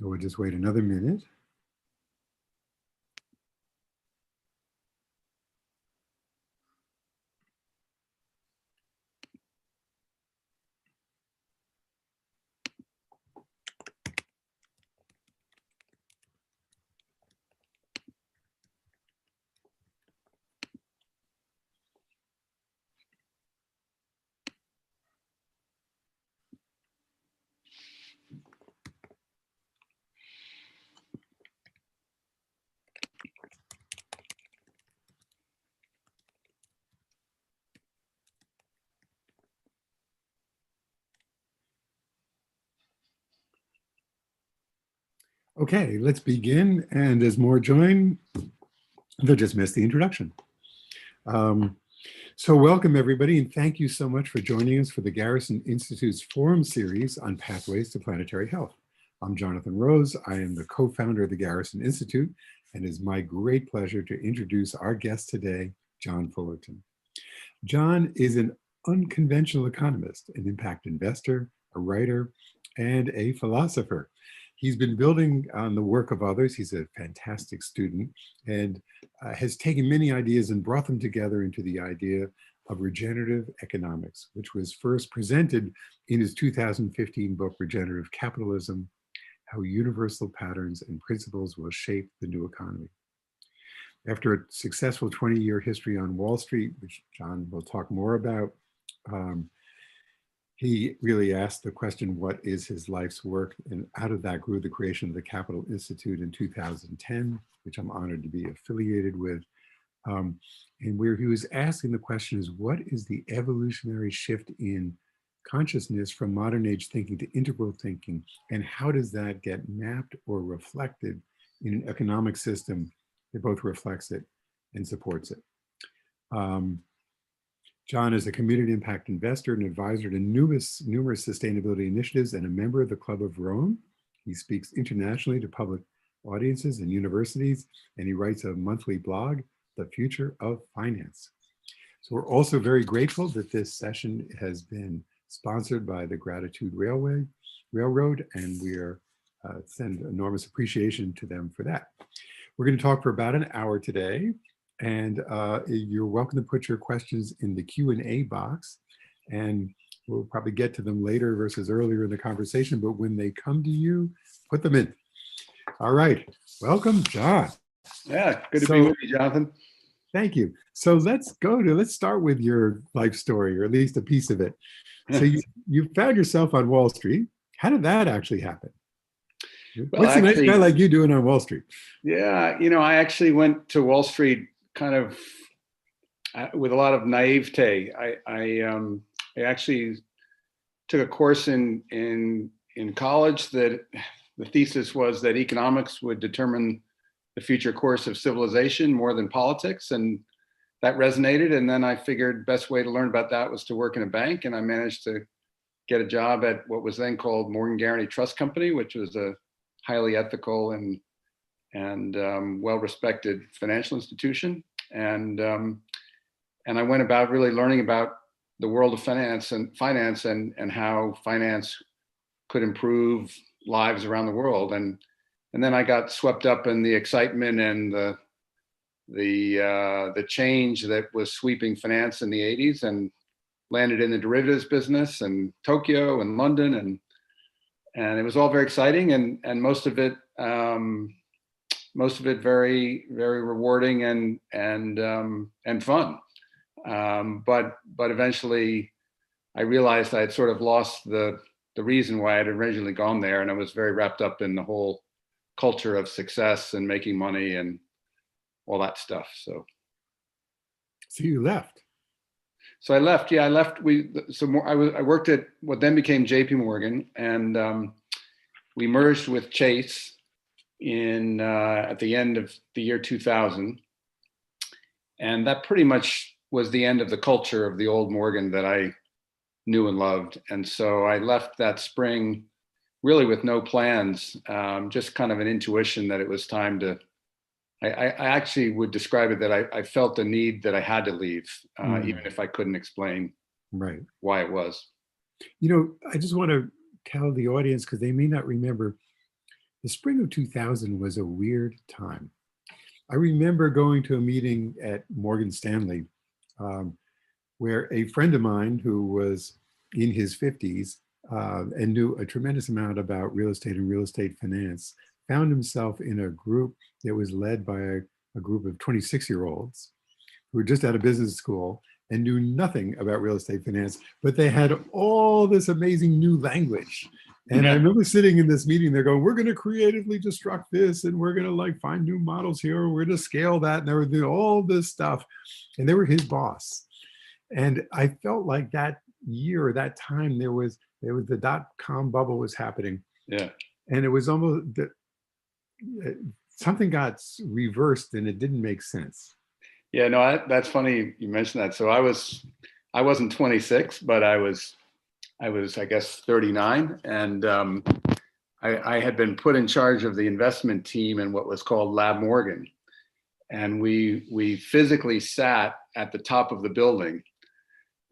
So we'll just wait another minute. Okay, let's begin. And as more join, they'll just miss the introduction. So welcome everybody, and thank you so much for joining us for the Garrison Institute's Forum Series on Pathways to Planetary Health. I'm Jonathan Rose. I am the co-founder of the Garrison Institute, and it is my great pleasure to introduce our guest today, John Fullerton. John is an unconventional economist, an impact investor, a writer, and a philosopher. He's been building on the work of others. He's a fantastic student and has taken many ideas and brought them together into the idea of regenerative economics, which was first presented in his 2015 book, Regenerative Capitalism: How Universal Patterns and Principles Will Shape the New Economy. After a successful 20-year history on Wall Street, which John will talk more about, he really asked the question, what is his life's work? And out of that grew the creation of the Capital Institute in 2010, which I'm honored to be affiliated with. And where he was asking the question is, what is the evolutionary shift in consciousness from modern age thinking to integral thinking? And how does that get mapped or reflected in an economic system that both reflects it and supports it? John is a community impact investor and advisor to numerous sustainability initiatives and a member of the Club of Rome. He speaks internationally to public audiences and universities, and he writes a monthly blog, The Future of Finance. So we're also very grateful that this session has been sponsored by the Gratitude Railroad, and we send enormous appreciation to them for that. We're going to talk for about an hour today. And you're welcome to put your questions in the Q&A box, and we'll probably get to them later versus earlier in the conversation, but when they come to you, put them in. All right, welcome, John. Yeah, good to be with you, Jonathan. Thank you. So let's start with your life story, or at least a piece of it. So you found yourself on Wall Street. How did that actually happen? Well, what's a nice guy like you doing on Wall Street? Yeah, I actually went to Wall Street kind of with a lot of naivete. I actually took a course in college that the thesis was that economics would determine the future course of civilization more than politics, and that resonated. And then I figured best way to learn about that was to work in a bank, and I managed to get a job at what was then called Morgan Guaranty Trust Company, which was a highly ethical and well-respected financial institution. And I went about really learning about the world of finance and how finance could improve lives around the world. And then I got swept up in the excitement and the change that was sweeping finance in the 80s, and landed in the derivatives business in Tokyo and London, and it was all very exciting, and most of it very, very rewarding and fun. But eventually I realized I had sort of lost the reason why I had originally gone there, and I was very wrapped up in the whole culture of success and making money and all that stuff. So you left. So I left. Yeah, I left. I worked at what then became JP Morgan, and we merged with Chase at the end of the year 2000, and that pretty much was the end of the culture of the old Morgan that I knew and loved. And so I left that spring really with no plans, just kind of an intuition that it was time to. I actually would describe it that I felt the need that I had to leave, even if I couldn't explain why it was. I just want to tell the audience, because they may not remember, The spring of 2000 was a weird time. I remember going to a meeting at Morgan Stanley um, where a friend of mine who was in his 50s and knew a tremendous amount about real estate and real estate finance found himself in a group that was led by a group of 26-year-olds who were just out of business school and knew nothing about real estate finance, but they had all this amazing new language. And I remember sitting in this meeting, they're going, we're going to creatively destruct this, and we're going to like find new models here, we're going to scale that, and they were doing all this stuff. And they were his boss. And I felt like that year, that time, there was the dot-com bubble was happening. Yeah. And it was almost something got reversed and it didn't make sense. Yeah, no, that's funny you mentioned that. So I wasn't 26, but I was, I guess, 39. And I had been put in charge of the investment team in what was called Lab Morgan. And we physically sat at the top of the building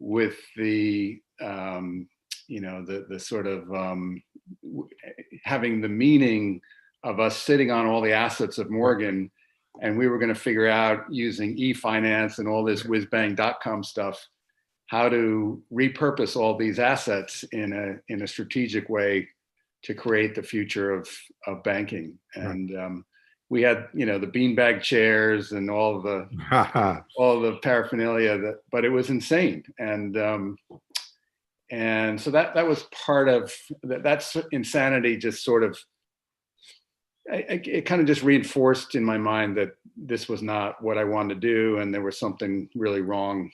with the, the sort of having the meaning of us sitting on all the assets of Morgan. And we were going to figure out, using e-finance and all this whiz-bang.com stuff, how to repurpose all these assets in a strategic way to create the future of banking. And we had, the beanbag chairs and all the paraphernalia, but it was insane. And so that was part of that's insanity. Just sort of, it kind of just reinforced in my mind that this was not what I wanted to do, and there was something really wrong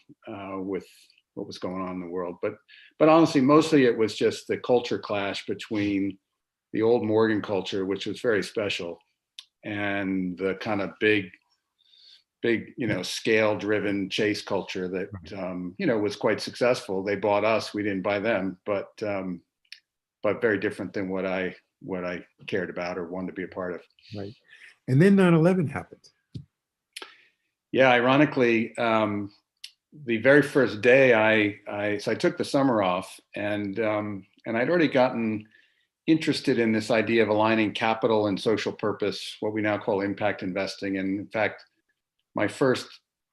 with what was going on in the world. But honestly, mostly it was just the culture clash between the old Morgan culture, which was very special, and the kind of big, scale-driven Chase culture that was quite successful. They bought us, we didn't buy them, but very different than what I cared about or wanted to be a part of. Right. And then 9/11 happened. Yeah, ironically, the very first day I took the summer off, and I'd already gotten interested in this idea of aligning capital and social purpose, what we now call impact investing. And in fact, my first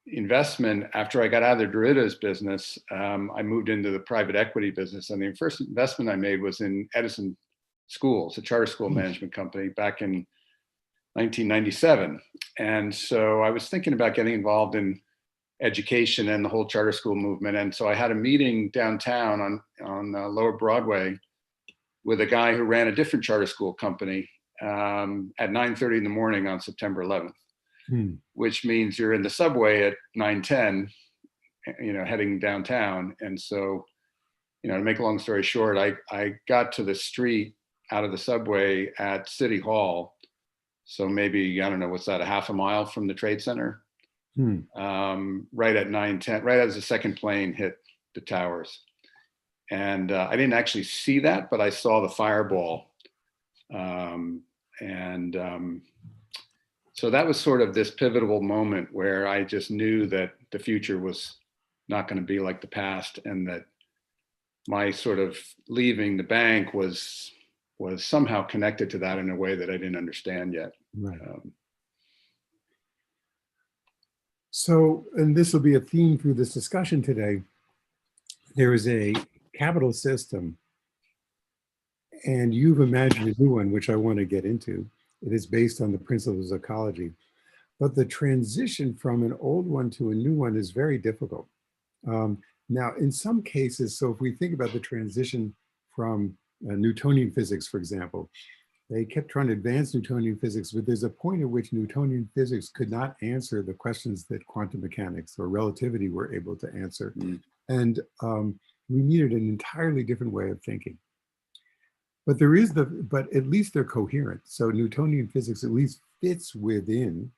investment after I got out of the derivatives business, I moved into the private equity business. And the first investment I made was in Edison Schools, a charter school management company, back in 1997. And so I was thinking about getting involved in education and the whole charter school movement. And so I had a meeting downtown on Lower Broadway with a guy who ran a different charter school company at 9:30 in the morning on September 11th, which means you're in the subway at 9:10, heading downtown. And so, to make a long story short, I got to the street out of the subway at City Hall. So maybe, I don't know, what's that, a half a mile from the Trade Center? Right at 9:10, right as the second plane hit the towers. And I didn't actually see that, but I saw the fireball. So that was sort of this pivotal moment where I just knew that the future was not going to be like the past, and that my sort of leaving the bank was somehow connected to that in a way that I didn't understand yet. Right. So, and this will be a theme through this discussion today, there is a capital system, and you've imagined a new one, which I want to get into. It is based on the principles of ecology, but the transition from an old one to a new one is very difficult. Now, in some cases, so if we think about the transition from Newtonian physics, for example, they kept trying to advance Newtonian physics, but there's a point at which Newtonian physics could not answer the questions that quantum mechanics or relativity were able to answer. And we needed an entirely different way of thinking. But but at least they're coherent. So Newtonian physics at least fits within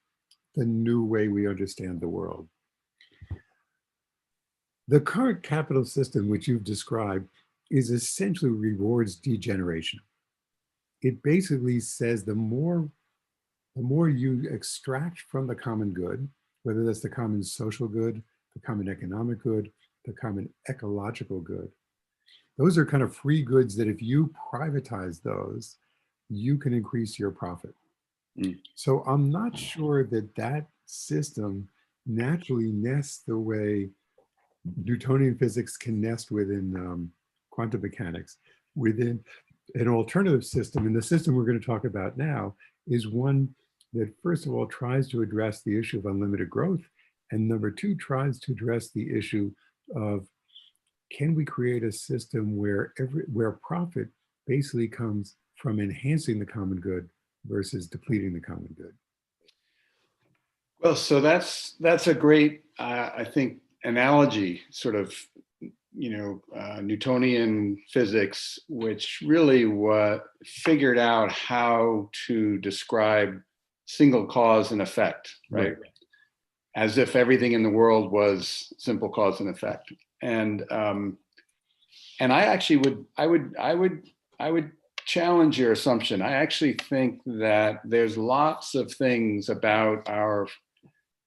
the new way we understand the world. The current capital system, which you've described, is essentially rewards degeneration. It basically says the more you extract from the common good, whether that's the common social good, the common economic good, the common ecological good, those are kind of free goods that if you privatize those, you can increase your profit. Mm. So I'm not sure that that system naturally nests the way Newtonian physics can nest within quantum mechanics. Within an alternative system, and the system we're going to talk about now is one that, first of all, tries to address the issue of unlimited growth, and number two, tries to address the issue of, can we create a system where profit basically comes from enhancing the common good versus depleting the common good? Well, so that's a great, I think, analogy, sort of, Newtonian physics, which really figured out how to describe single cause and effect, right? As if everything in the world was simple cause and effect. And I actually would challenge your assumption. I actually think that there's lots of things about our,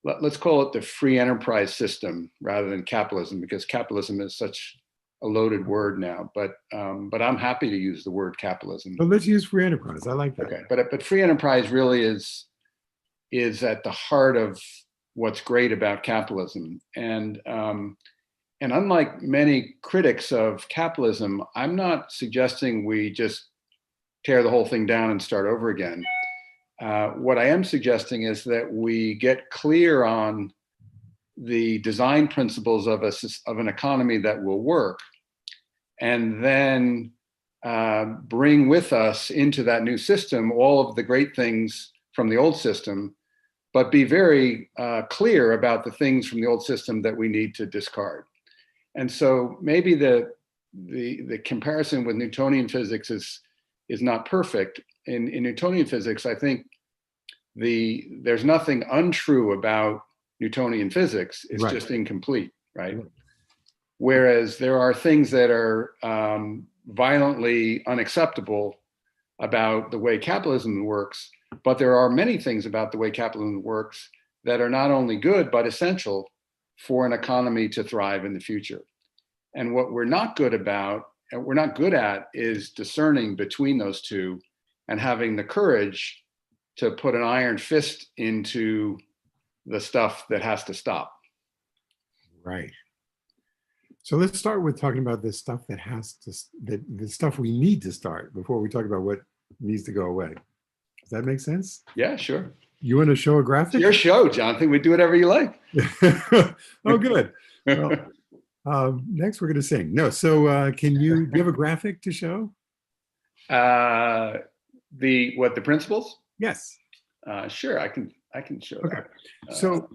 let's call it the free enterprise system rather than capitalism, because capitalism is such a loaded word now. But I'm happy to use the word capitalism. But let's use free enterprise. I like that. Okay, but free enterprise really is at the heart of what's great about capitalism. And unlike many critics of capitalism, I'm not suggesting we just tear the whole thing down and start over again. What I am suggesting is that we get clear on the design principles of an economy that will work, and then bring with us into that new system all of the great things from the old system, but be very clear about the things from the old system that we need to discard. And so maybe the comparison with Newtonian physics is not perfect. In Newtonian physics, I think there's nothing untrue about Newtonian physics. It's just incomplete, right? Whereas there are things that are violently unacceptable about the way capitalism works, but there are many things about the way capitalism works that are not only good, but essential for an economy to thrive in the future. And what we're not good at is discerning between those two and having the courage to put an iron fist into the stuff that has to stop. Right. So let's start with talking about this stuff that the stuff we need to start before we talk about what needs to go away. Does that make sense? Yeah, sure. You want to show a graphic? It's your show, Jonathan. We do whatever you like. Oh, good. Well, next we're going to sing. No, so do you have a graphic to show? The principles? Yes. Sure, I can show Okay. that. So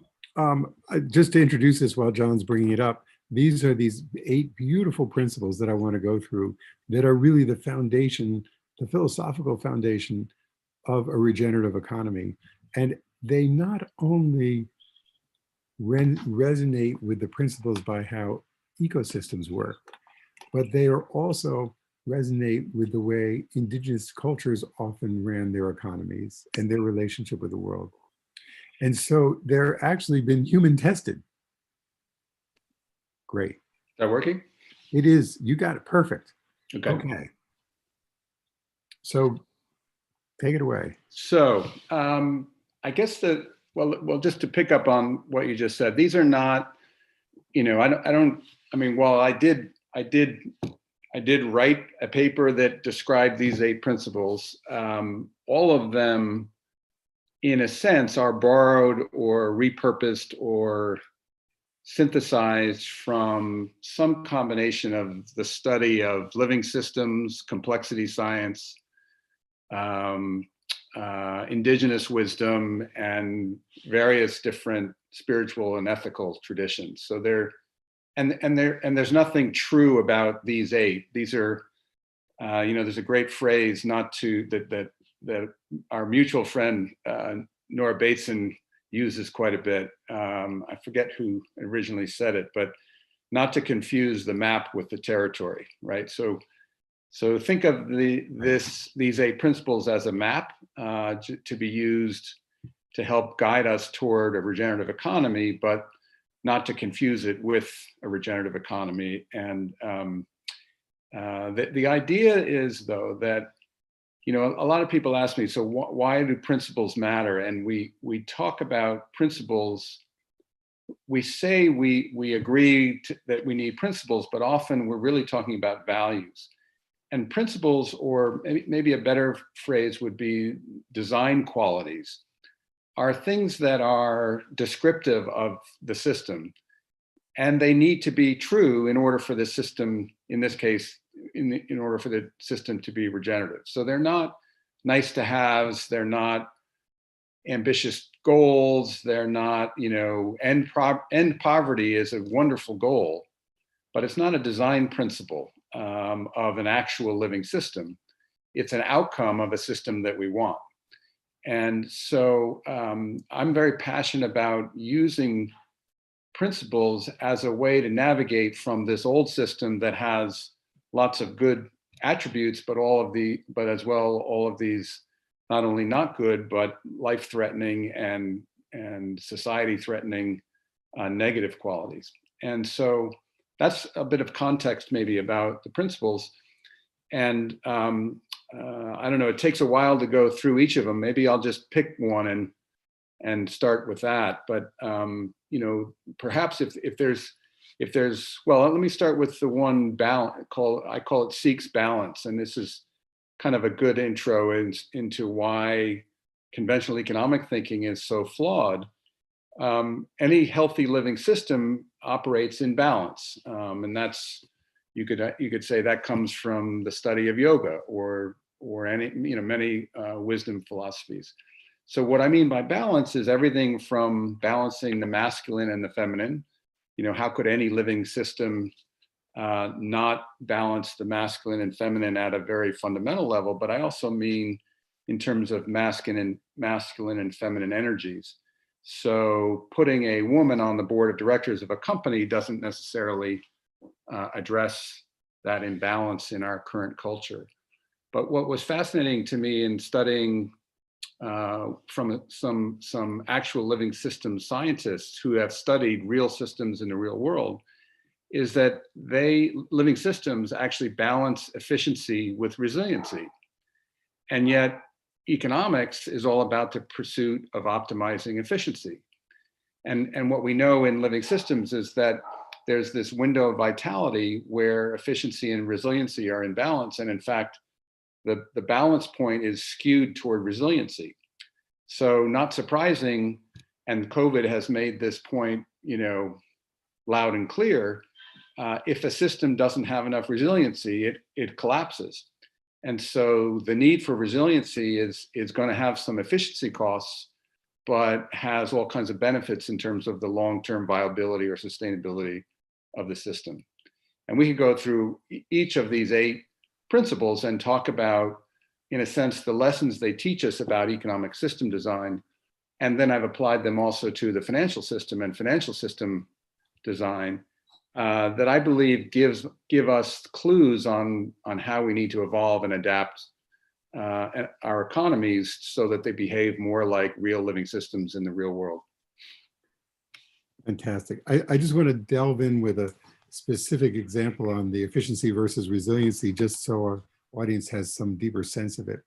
just to introduce this while John's bringing it up, these are these 8 beautiful principles that I want to go through that are really the foundation, the philosophical foundation of a regenerative economy. And they not only resonate with the principles by how ecosystems work, but they are also resonate with the way indigenous cultures often ran their economies and their relationship with the world. And so they're actually been human tested. Great. Is that working? It is. You got it. Perfect. Okay. So take it away. So I guess well, just to pick up on what you just said, these are not, while I did write a paper that described these 8 principles. All of them, in a sense, are borrowed or repurposed or synthesized from some combination of the study of living systems, complexity science, indigenous wisdom, and various different spiritual and ethical traditions. So there's nothing true about these 8. These are, there's a great phrase that our mutual friend Nora Bateson uses quite a bit. I forget who originally said it, but not to confuse the map with the territory, right? So think of these 8 principles as a map to be used to help guide us toward a regenerative economy, but not to confuse it with a regenerative economy. And the idea is, though, that a lot of people ask me, so why do principles matter? And we talk about principles. We say we agree that we need principles, but often we're really talking about values. And principles, or maybe a better phrase would be design qualities, are things that are descriptive of the system. And they need to be true in order for the system, in this case, in order for the system to be regenerative. So they're not nice to haves, they're not ambitious goals, they're not, end poverty is a wonderful goal, but it's not a design principle of an actual living system. It's an outcome of a system that we want. And so I'm very passionate about using principles as a way to navigate from this old system that has lots of good attributes, but as well all of these not only not good, but life-threatening and society-threatening negative qualities. And so that's a bit of context maybe about the principles. And I don't know, it takes a while to go through each of them. Maybe I'll just pick one and start with that. But perhaps if there's, well, let me start with the one balance. I call it seeks balance, and this is kind of a good intro into why conventional economic thinking is so flawed. Any healthy living system operates in balance, and that's you could say that comes from the study of yoga or any many wisdom philosophies. So what I mean by balance is everything from balancing the masculine and the feminine. How could any living system not balance the masculine and feminine at a very fundamental level? But I also mean in terms of masculine and feminine energies. So putting a woman on the board of directors of a company doesn't necessarily address that imbalance in our current culture. But what was fascinating to me in studying from some actual living system scientists who have studied real systems in the real world is that living systems actually balance efficiency with resiliency. And yet economics is all about the pursuit of optimizing efficiency. And what we know in living systems is that there's this window of vitality where efficiency and resiliency are in balance. And in fact, the balance point is skewed toward resiliency. So not surprising, and COVID has made this point, loud and clear, if a system doesn't have enough resiliency, it collapses. And so the need for resiliency is going to have some efficiency costs, but has all kinds of benefits in terms of the long-term viability or sustainability of the system. And we could go through each of these 8 principles and talk about, in a sense, the lessons they teach us about economic system design. And then I've applied them also to the financial system and financial system design that I believe give us clues on how we need to evolve and adapt our economies so that they behave more like real living systems in the real world. Fantastic. I just want to delve in with a specific example on the efficiency versus resiliency, just so our audience has some deeper sense of it.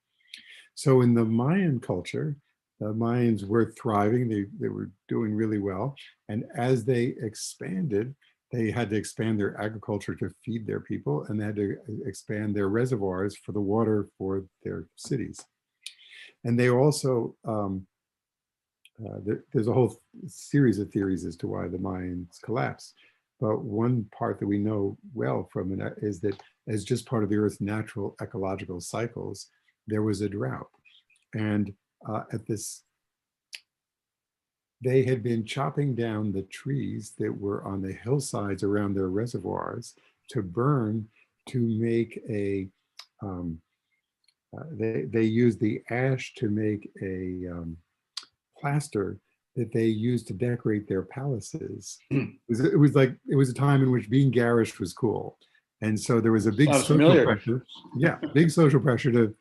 So in the Mayan culture, the Mayans were thriving, they were doing really well. And as they expanded, they had to expand their agriculture to feed their people, and they had to expand their reservoirs for the water for their cities. And they also, there's a whole series of theories as to why the Mayans collapsed. But one part that we know well from it is that as just part of the Earth's natural ecological cycles, there was a drought. And they had been chopping down the trees that were on the hillsides around their reservoirs to burn to make a, they used the ash to make a plaster that they used to decorate their palaces. It was a time in which being garish was cool. And so there was a big social pressure. Yeah, big social pressure to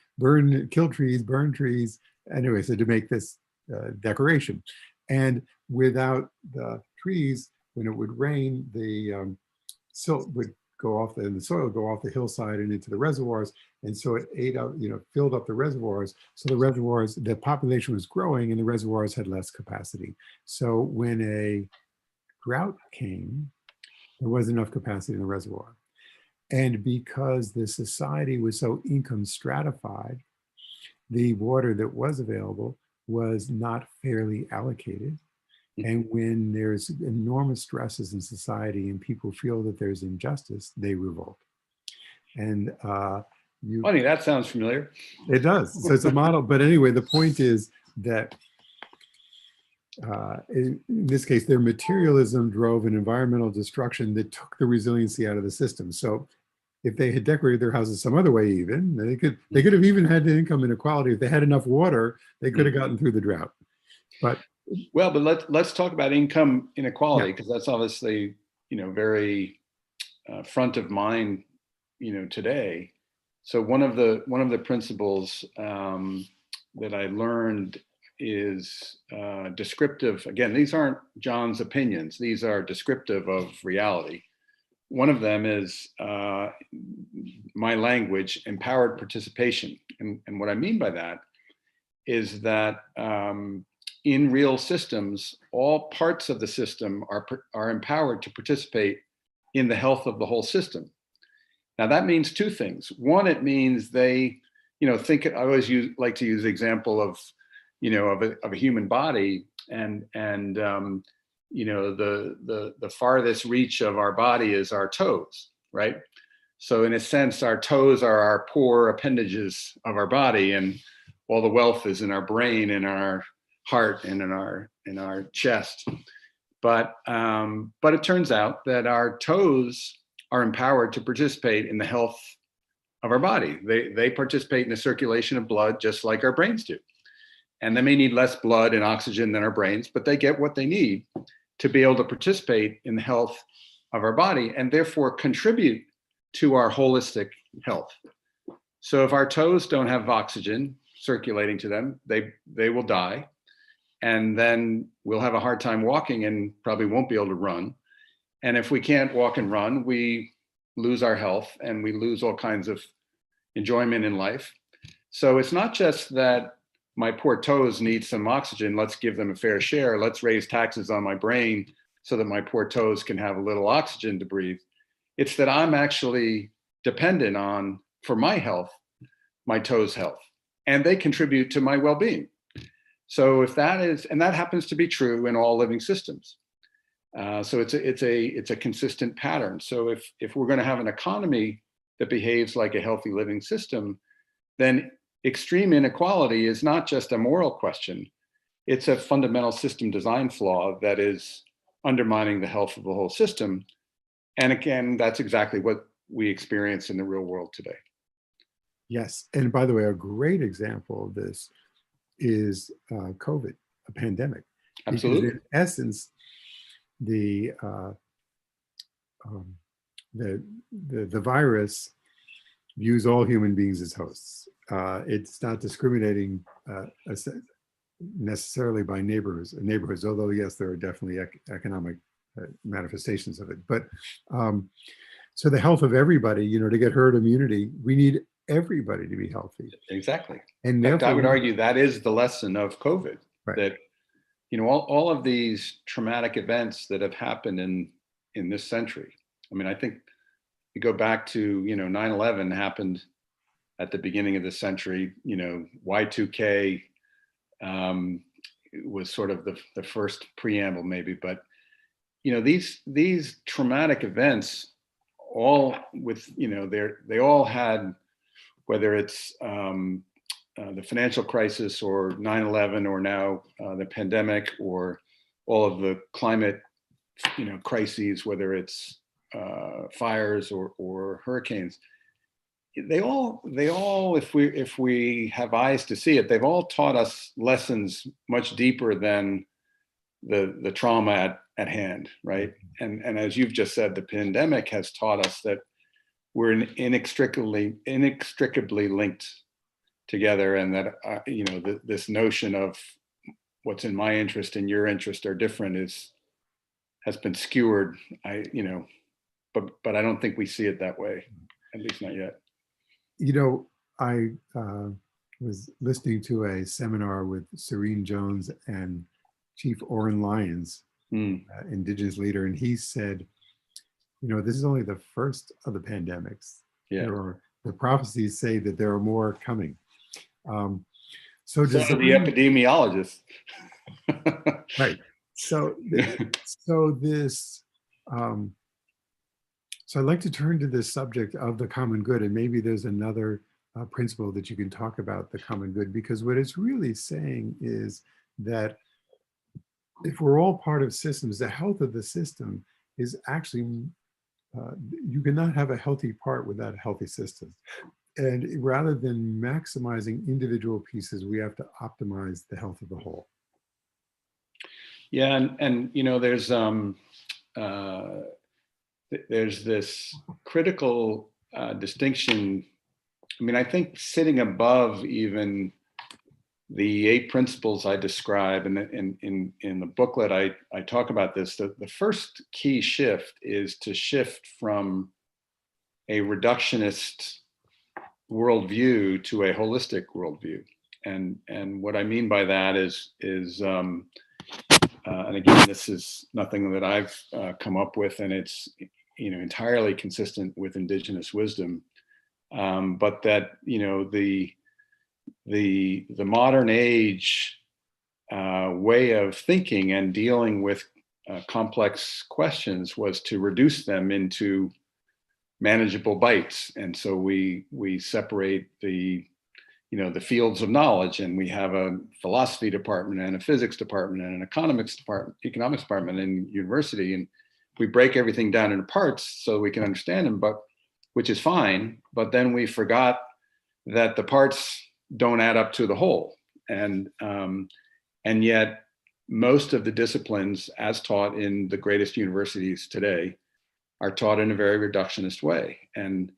kill trees, burn trees. Anyway, so to make this decoration. And without the trees, when it would rain, the silt would go off in the soil, go off the hillside and into the reservoirs. And so it ate up, filled up the reservoirs. So the population was growing and the reservoirs had less capacity. So when a drought came, there wasn't enough capacity in the reservoir. And because the society was so income stratified, the water that was available was not fairly allocated. And when there's enormous stresses in society and people feel that there's injustice, they revolt. And funny, that sounds familiar. It does. So it's a model. But anyway, the point is that in this case, their materialism drove an environmental destruction that took the resiliency out of the system. So if they had decorated their houses some other way, even they could have even had the income inequality. If they had enough water, they could have gotten through the drought. But let's talk about income inequality, because that's obviously very front of mind today. So one of the principles that I learned is descriptive. Again, these aren't John's opinions; these are descriptive of reality. One of them is my language, empowered participation, and what I mean by that is that in real systems, all parts of the system are empowered to participate in the health of the whole system. Now that means two things. One, it means they, think. I always like to use the example of, of a human body, and the farthest reach of our body is our toes, right? So in a sense, our toes are our poor appendages of our body, and all the wealth is in our brain and our heart and in our chest. But it turns out that our toes are empowered to participate in the health of our body. They participate in the circulation of blood just like our brains do. And they may need less blood and oxygen than our brains, but they get what they need to be able to participate in the health of our body and therefore contribute to our holistic health. So if our toes don't have oxygen circulating to them, they will die. And then we'll have a hard time walking and probably won't be able to run. And if we can't walk and run, we lose our health and we lose all kinds of enjoyment in life. So it's not just that my poor toes need some oxygen, let's give them a fair share, let's raise taxes on my brain so that my poor toes can have a little oxygen to breathe. It's that I'm actually dependent on, for my health, my toes' health, and they contribute to my well-being. So if that is, and that happens to be true in all living systems. So it's a consistent pattern. So if we're going to have an economy that behaves like a healthy living system, then extreme inequality is not just a moral question. It's a fundamental system design flaw that is undermining the health of the whole system. And again, that's exactly what we experience in the real world today. Yes. And by the way, a great example of this is COVID, a pandemic. Absolutely. Because in essence, the virus views all human beings as hosts. It's not discriminating necessarily by neighborhoods, although yes, there are definitely economic manifestations of it. But so the health of everybody, to get herd immunity, we need everybody to be healthy. Exactly. And in fact, I would argue that is the lesson of COVID, right? That all of these traumatic events that have happened in this century. I mean, I think you go back to 9/11 happened at the beginning of the century. Y2K was sort of the first preamble, maybe, but these traumatic events, all with they all had, whether it's the financial crisis or 9/11 or now the pandemic or all of the climate crises, whether it's fires or hurricanes, they all if we have eyes to see it, they've all taught us lessons much deeper than the trauma at hand, right? And as you've just said, the pandemic has taught us that we're inextricably linked together, and that this notion of what's in my interest and your interest are different has been skewered but I don't think we see it that way, at least not yet. You know, I was listening to a seminar with Serene Jones and Chief Orrin Lyons, Indigenous leader, and he said, you know, this is only the first of the pandemics. Yeah. The prophecies say that there are more coming. So do the epidemiologists. Right. So this, so I'd like to turn to this subject of the common good, and maybe there's another principle that you can talk about the common good, because what it's really saying is that if we're all part of systems, the health of the system is actually, you cannot have a healthy part without a healthy system. And rather than maximizing individual pieces, we have to optimize the health of the whole. Yeah, and you know, there's this critical distinction. I mean, I think sitting above even the 8 principles I describe, and in the booklet I talk about this. The first key shift is to shift from a reductionist worldview to a holistic worldview, and what I mean by that is and again, this is nothing that I've come up with, and it's, you know, entirely consistent with indigenous wisdom, but that, you know, the modern age way of thinking and dealing with complex questions was to reduce them into manageable bites, and so we separate the, you know, the fields of knowledge, and we have a philosophy department and a physics department and an economics department in university, and we break everything down into parts so we can understand them, but which is fine, but then we forgot that the parts don't add up to the whole, and yet most of the disciplines as taught in the greatest universities today are taught in a very reductionist way, and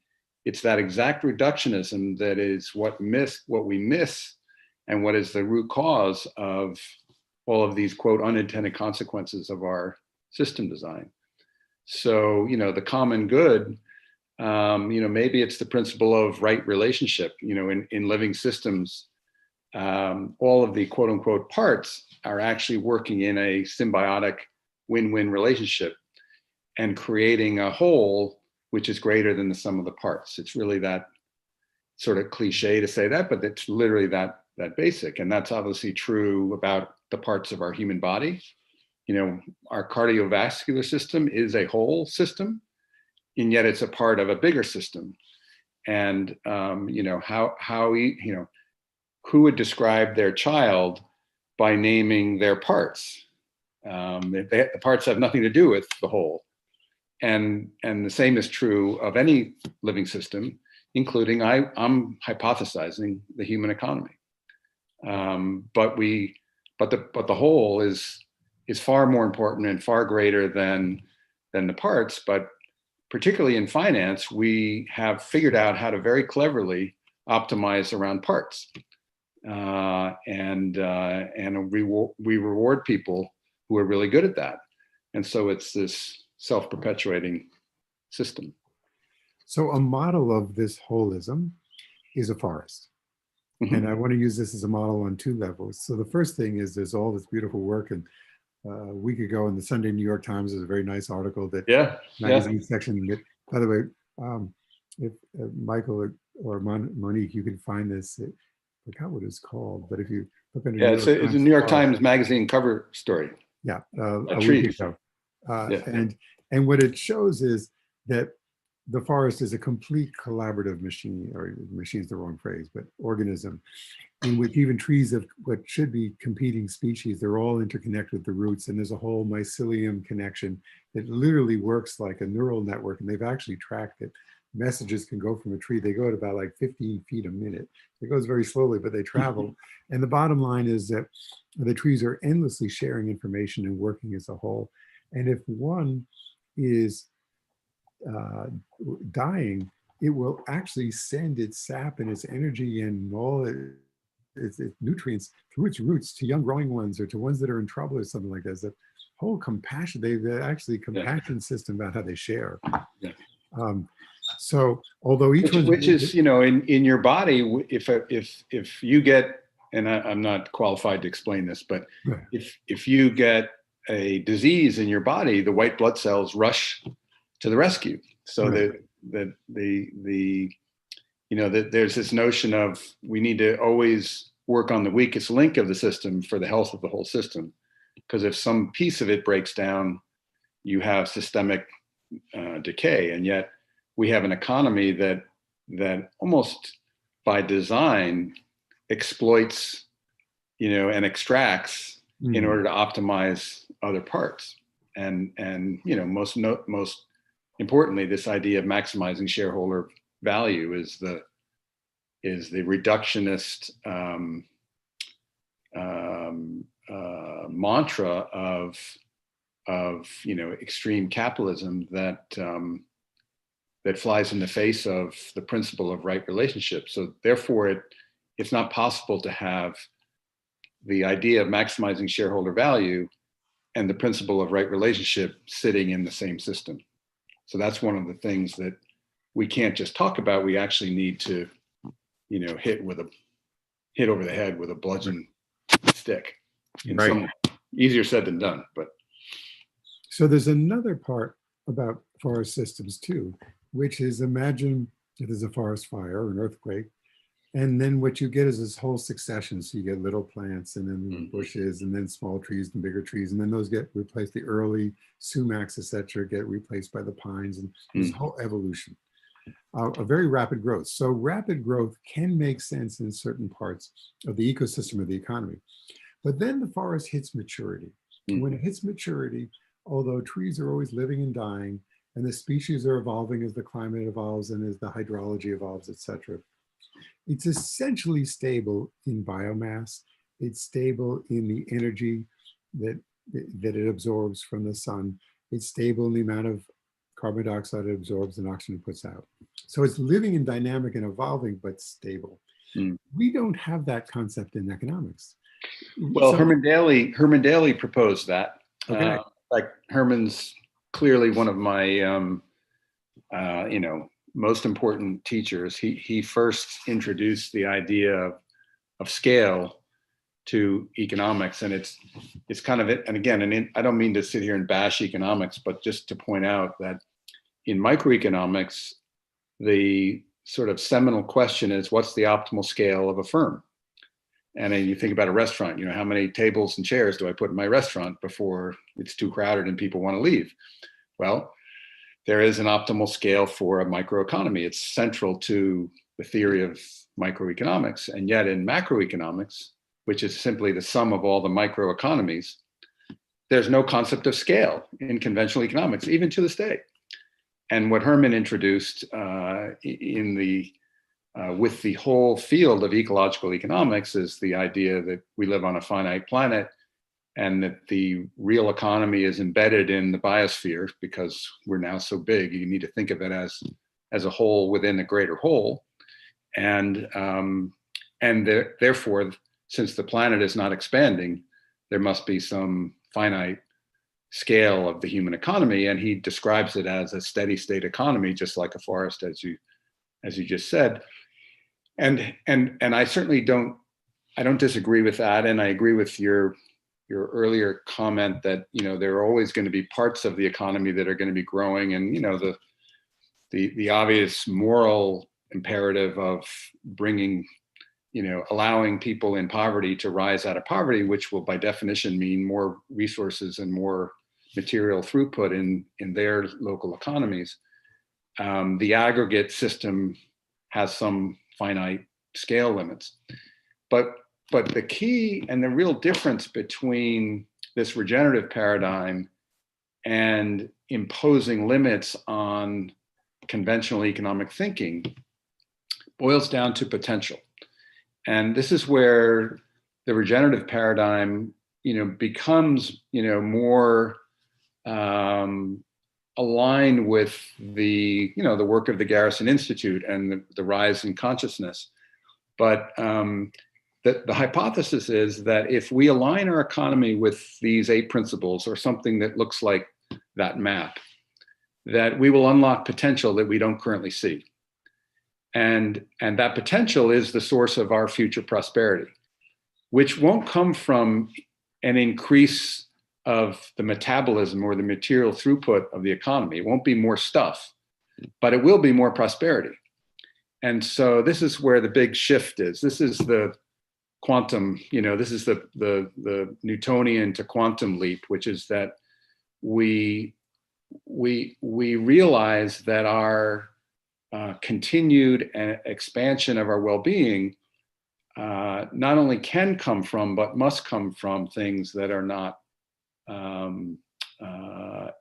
it's that exact reductionism that is what we miss, and what is the root cause of all of these, quote, unintended consequences of our system design. So, you know, the common good, you know, maybe it's the principle of right relationship. You know, in living systems, all of the quote unquote parts are actually working in a symbiotic win-win relationship and creating a whole which is greater than the sum of the parts. It's really that sort of cliche to say that, but it's literally that basic. And that's obviously true about the parts of our human body. You know, our cardiovascular system is a whole system, and yet it's a part of a bigger system. And you know, you know, who would describe their child by naming their parts? The parts have nothing to do with the whole. And the same is true of any living system, including I'm hypothesizing the human economy. But the whole is far more important and far greater than the parts. But particularly in finance, we have figured out how to very cleverly optimize around parts, and we reward people who are really good at that. And so it's this self-perpetuating system. So a model of this holism is a forest. Mm-hmm. And I want to use this as a model on 2 levels. So the first thing is there's all this beautiful work, and a week ago in the Sunday New York Times, there's a very nice article that magazine section. By the way, if Michael or Monique, you can find this. I forgot what it's called, but if you look under it's a New York Times magazine cover story. Yeah, a week ago. And what it shows is that the forest is a complete collaborative machine, or machine is the wrong phrase, but organism, in which even trees of what should be competing species, they're all interconnected with the roots, and there's a whole mycelium connection that literally works like a neural network, and they've actually tracked it. Messages can go from a tree, they go at about like 15 feet a minute. It goes very slowly, but they travel. And the bottom line is that the trees are endlessly sharing information and working as a whole. And if one is dying, it will actually send its sap and its energy and all its nutrients through its roots to young growing ones, or to ones that are in trouble or something like that. whole compassion, they're actually compassion system about how they share. Yeah. So although each one's which is, you know, in your body, if you get, and I'm not qualified to explain this, but right. if you get a disease in your body, the white blood cells rush to the rescue. So right. you know, that there's this notion of we need to always work on the weakest link of the system for the health of the whole system. Because if some piece of it breaks down, you have systemic decay. And yet we have an economy that almost by design exploits, you know, and extracts in order to optimize other parts. And you know, most importantly, this idea of maximizing shareholder value is the reductionist mantra of you know, extreme capitalism that flies in the face of the principle of right relationship. So therefore, it's not possible to have the idea of maximizing shareholder value and the principle of right relationship sitting in the same system. So that's one of the things that we can't just talk about. We actually need to, you know, hit over the head with a bludgeon stick. Right. Easier said than done, but. So there's another part about forest systems too, which is, imagine if there's a forest fire or an earthquake, and then what you get is this whole succession. So you get little plants and then bushes and then small trees and bigger trees, and then those get replaced. The early sumacs, etc., get replaced by the pines, and this whole evolution. A very rapid growth. So rapid growth can make sense in certain parts of the ecosystem of the economy. But then the forest hits maturity. When it hits maturity, although trees are always living and dying, and the species are evolving as the climate evolves and as the hydrology evolves, etc., it's essentially stable in biomass. It's stable in the energy that it absorbs from the sun. It's stable in the amount of carbon dioxide it absorbs and oxygen it puts out. So it's living and dynamic and evolving, but stable. We don't have that concept in economics. Well, so, Herman Daly proposed that. Okay. Like Herman's clearly one of my, you know, most important teachers. He first introduced the idea of scale to economics, and it's kind of it. And again, I don't mean to sit here and bash economics, but just to point out that in microeconomics, the sort of seminal question is, what's the optimal scale of a firm? And then you think about a restaurant, you know, how many tables and chairs do I put in my restaurant before it's too crowded and people want to leave? Well, there is an optimal scale for a microeconomy. It's central to the theory of microeconomics. And yet in macroeconomics, which is simply the sum of all the microeconomies, there's no concept of scale in conventional economics, even to this day. And what Herman introduced with the whole field of ecological economics is the idea that we live on a finite planet and that the real economy is embedded in the biosphere because we're now so big. You need to think of it as a whole within a greater whole. And therefore, since the planet is not expanding, there must be some finite scale of the human economy. And he describes it as a steady state economy, just like a forest, as you just said. And I certainly don't disagree with that. And I agree with your earlier comment that, you know, there are always going to be parts of the economy that are going to be growing. And, you know, the obvious moral imperative of bringing, you know, allowing people in poverty to rise out of poverty, which will by definition mean more resources and more material throughput in their local economies. The aggregate system has some finite scale limits. But the key and the real difference between this regenerative paradigm and imposing limits on conventional economic thinking boils down to potential. And this is where the regenerative paradigm, you know, becomes, you know, more aligned with the, you know, the work of the Garrison Institute and the rise in consciousness. But the hypothesis is that if we align our economy with these 8 principles or something that looks like that map, that we will unlock potential that we don't currently see. And that potential is the source of our future prosperity, which won't come from an increase of the metabolism or the material throughput of the economy. It won't be more stuff, but it will be more prosperity. And so this is where the big shift is. This is the quantum, this is the Newtonian to quantum leap, which is that we realize that our continued expansion of our well-being not only can come from, but must come from things that are not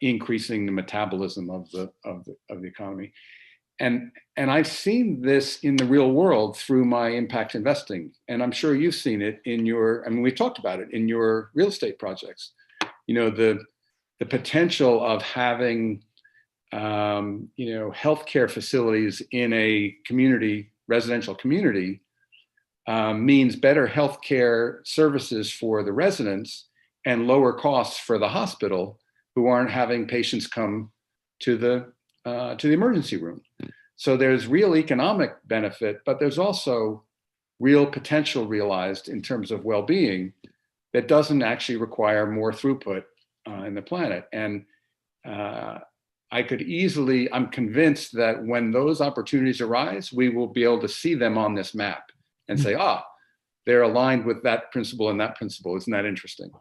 increasing the metabolism of the economy. And I've seen this in the real world through my impact investing, and I'm sure you've seen it in your. I mean, we talked about it in your real estate projects. The potential of having healthcare facilities in a community, residential community, means better healthcare services for the residents and lower costs for the hospital, who aren't having patients come to the emergency room. So there's real economic benefit, but there's also real potential realized in terms of well-being that doesn't actually require more throughput in the planet. And I'm convinced that when those opportunities arise, we will be able to see them on this map and say, they're aligned with that principle and that principle. Isn't that interesting?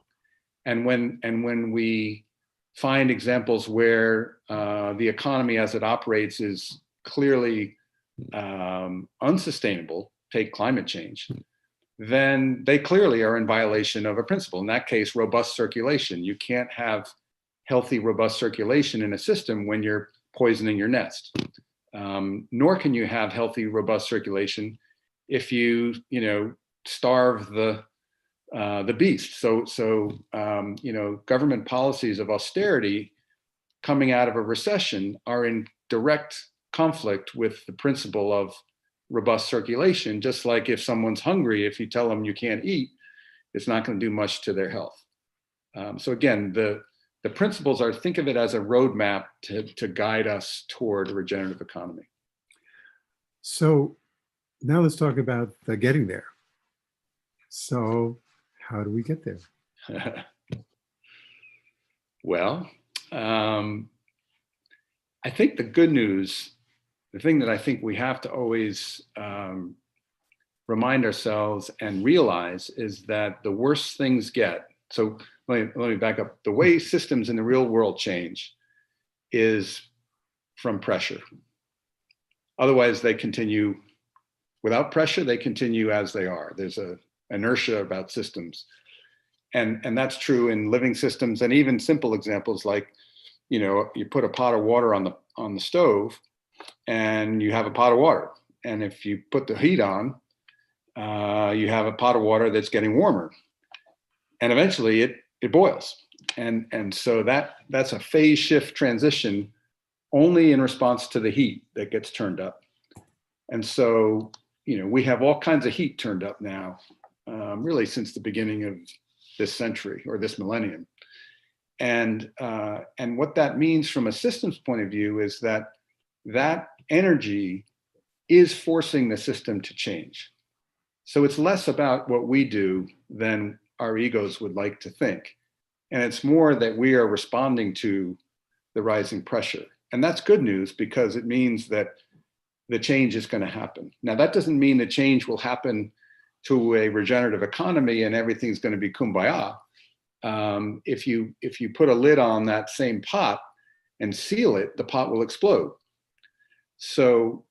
And when we find examples where the economy as it operates is clearly unsustainable, take climate change, then they clearly are in violation of a principle. In that case, robust circulation. You can't have healthy, robust circulation in a system when you're poisoning your nest. Nor can you have healthy, robust circulation if you starve the beast. So government policies of austerity coming out of a recession are in direct conflict with the principle of robust circulation. Just like if someone's hungry, if you tell them you can't eat, it's not going to do much to their health. So again, the principles are, think of it as a roadmap to guide us toward a regenerative economy. So now let's talk about the getting there. So how do we get there? Well, I think the good news, the thing that I think we have to always remind ourselves and realize is that the worse things get. So let me back up. The way systems in the real world change is from pressure. Otherwise, they continue without pressure. They continue as they are. There's a inertia about systems, and that's true in living systems. And even simple examples like, you put a pot of water on the stove, and you have a pot of water. And if you put the heat on, you have a pot of water that's getting warmer, and eventually it boils. And so that's a phase shift transition only in response to the heat that gets turned up. And so, we have all kinds of heat turned up now, really since the beginning of this century or this millennium. And what that means from a systems point of view is that energy is forcing the system to change. So it's less about what we do than our egos would like to think. And it's more that we are responding to the rising pressure. And that's good news, because it means that the change is going to happen. Now, that doesn't mean the change will happen to a regenerative economy and everything's going to be kumbaya. If you put a lid on that same pot and seal it, the pot will explode. So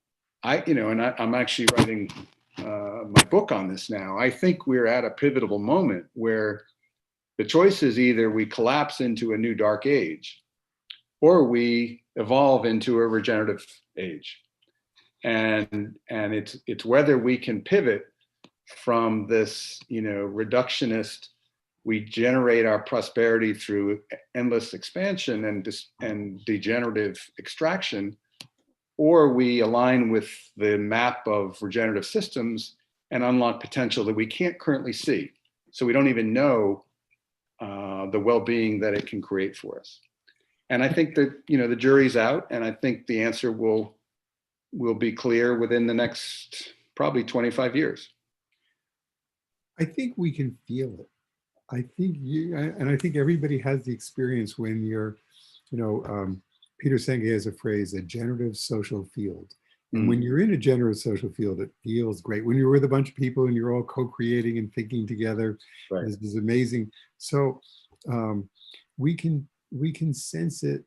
I'm actually writing my book on this now. I think we're at a pivotal moment where the choice is either we collapse into a new dark age, or we evolve into a regenerative age. And it's whether we can pivot from this, reductionist, we generate our prosperity through endless expansion and degenerative extraction, or we align with the map of regenerative systems and unlock potential that we can't currently see. So we don't even know the well-being that it can create for us. And I think that, the jury's out, and I think the answer will be clear within the next probably 25 years. I think we can feel it. I think I think everybody has the experience when you're, Peter Senge has a phrase, a generative social field. And when you're in a generative social field, it feels great. When you're with a bunch of people and you're all co-creating and thinking together, Right. this is amazing. So we can sense it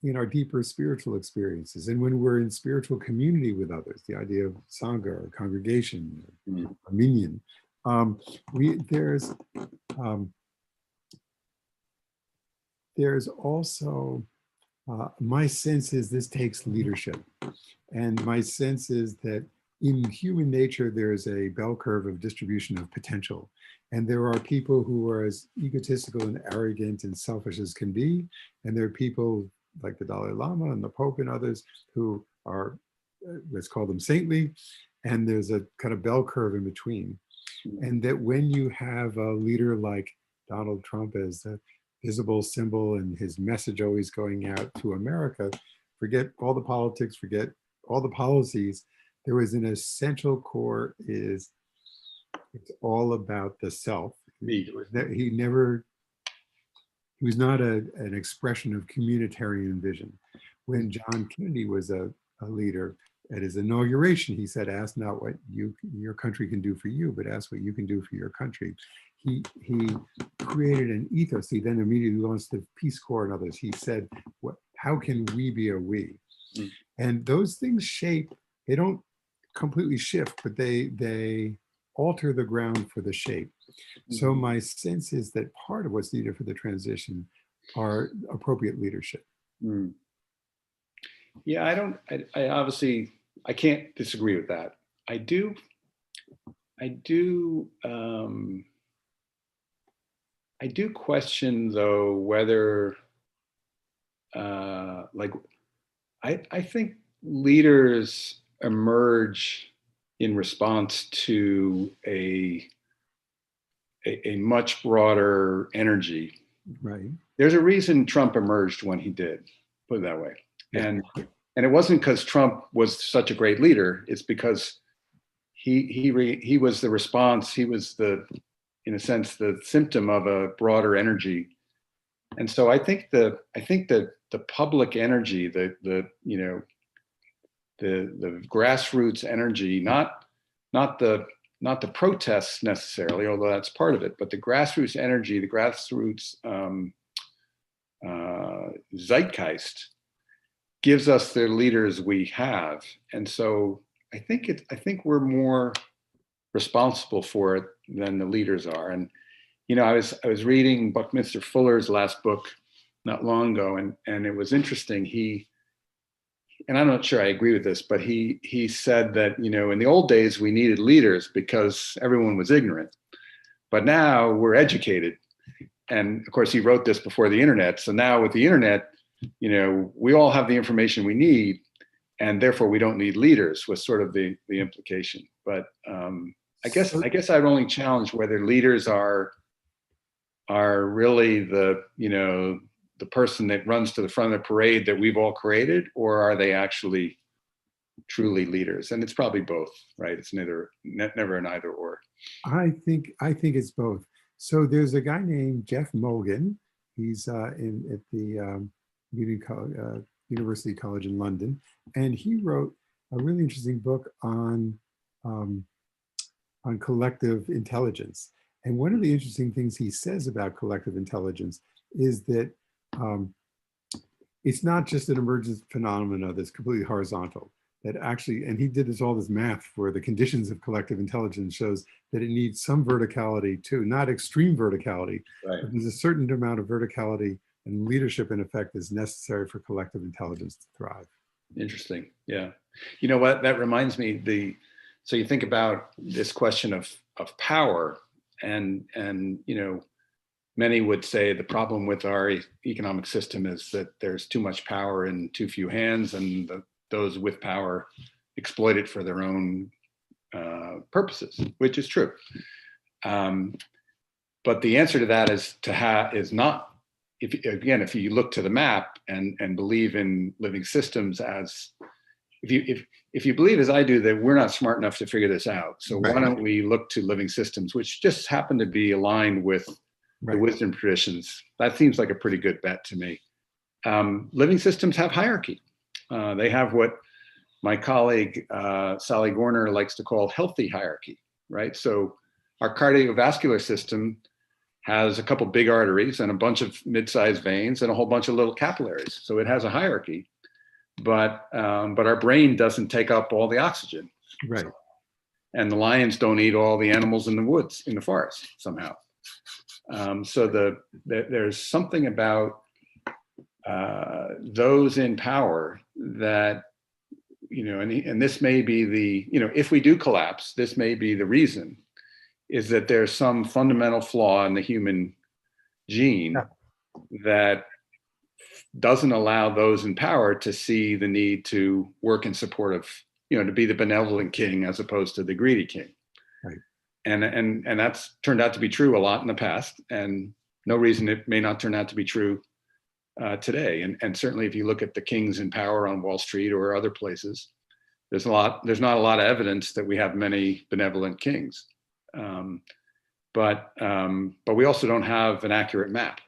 in our deeper spiritual experiences. And when we're in spiritual community with others, the idea of Sangha or congregation, or minyan, there's also, my sense is this takes leadership. And my sense is that in human nature, there's a bell curve of distribution of potential. And there are people who are as egotistical and arrogant and selfish as can be. And there are people like the Dalai Lama and the Pope and others who are, let's call them saintly. And there's a kind of bell curve in between. And that when you have a leader like Donald Trump as a visible symbol and his message always going out to America, forget all the politics, forget all the policies, there was an essential core is it's all about the self. He was not an expression of communitarian vision. When John Kennedy was a leader, at his inauguration, he said, ask not what your country can do for you, but ask what you can do for your country. He created an ethos. He then immediately launched the Peace Corps and others. He said, how can we be a we? And those things shape, they don't completely shift, but they alter the ground for the shape. So my sense is that part of what's needed for the transition are appropriate leadership. Yeah, I obviously, I can't disagree with that. I do question though, whether, I think leaders emerge in response to a much broader energy. Right. There's a reason Trump emerged when he did, put it that way. Yeah. And it wasn't because Trump was such a great leader. It's because he was the response. He was in a sense, the symptom of a broader energy. And so I think that the public energy, the grassroots energy, not the protests necessarily, although that's part of it, but the grassroots energy, the grassroots zeitgeist gives us the leaders we have. And so I think we're more responsible for it than the leaders are. And I was reading Buckminster Fuller's last book not long ago, and it was interesting. And I'm not sure I agree with this, but he said that, in the old days we needed leaders because everyone was ignorant, but now we're educated. And of course he wrote this before the internet. So now with the internet, we all have the information we need, and therefore we don't need leaders, was sort of the implication. But I guess I'd only challenge whether leaders are really the person that runs to the front of the parade that we've all created, or are they actually truly leaders? And it's probably both, right? It's never an either or. I think it's both. So there's a guy named Jeff Mogan. He's at the University College in London, and he wrote a really interesting book on collective intelligence. And one of the interesting things he says about collective intelligence is that it's not just an emergent phenomenon that's completely horizontal. That actually, and he did all this math for the conditions of collective intelligence, shows that it needs some verticality too, not extreme verticality, right. But there's a certain amount of verticality and leadership in effect is necessary for collective intelligence to thrive. Interesting. Yeah. You know what, that reminds me, so you think about this question of power, and many would say the problem with our economic system is that there's too much power in too few hands, and those with power exploit it for their own purposes, which is true. But the answer to that is not, if you look to the map and believe in living systems as, if you believe as I do that we're not smart enough to figure this out, so why don't we look to living systems which just happen to be aligned with the wisdom traditions? That seems like a pretty good bet to me. Living systems have hierarchy. They have what my colleague Sally Gorner likes to call healthy hierarchy, right? So our cardiovascular system has a couple big arteries and a bunch of mid-sized veins and a whole bunch of little capillaries. So it has a hierarchy, but our brain doesn't take up all the oxygen. Right. And the lions don't eat all the animals in the woods, in the forest somehow. So there's something about those in power that, and this may be if we do collapse, this may be the reason, is that there's some fundamental flaw in the human gene that doesn't allow those in power to see the need to work in support of, to be the benevolent king as opposed to the greedy king. Right. And that's turned out to be true a lot in the past, and no reason it may not turn out to be true today. And certainly if you look at the kings in power on Wall Street or other places, there's not a lot of evidence that we have many benevolent kings. But we also don't have an accurate map.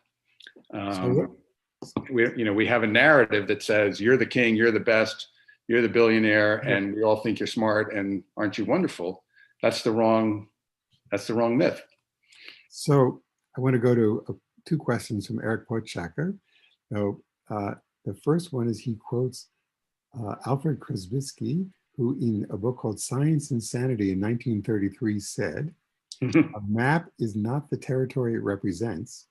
We have a narrative that says you're the king, you're the best, you're the billionaire, and we all think you're smart, and aren't you wonderful? That's the wrong myth. So I want to go to two questions from Eric Pochacker. So the first one is, he quotes Alfred Krasbitsky, who in a book called Science and Sanity in 1933 said, a map is not the territory it represents,